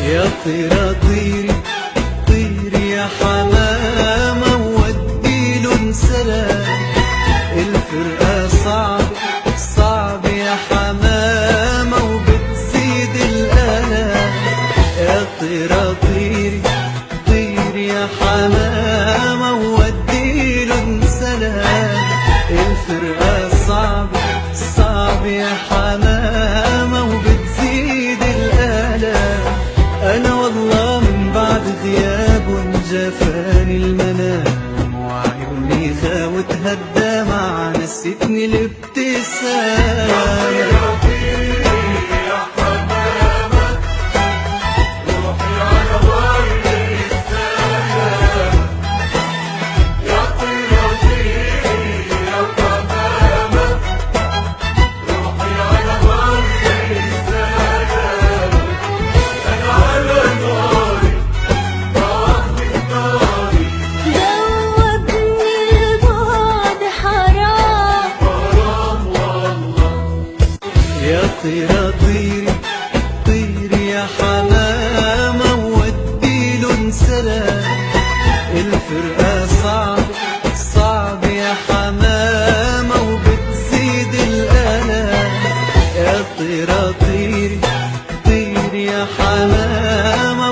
يا طيرة طيري طيري يا حمامة ووديله سلام. الفرقة صعب صعب يا حمامة وبتزيد الآلام. يا طيرة طيري طيري يا حمامة ووديله سلام. الفرقة صعب صعب يا حمامة وبتزيد الآلام. أنا والله من بعد غياب جفاني المنام، وعيوني خاوتها الدمع نسيتني الابتسام. يا طيرة طيري طيري يا حمامة ووديله سلام. الفرقة صعب صعب يا حمامة وبتزيد الآلام. يا طيرة طيري طيري يا حمامة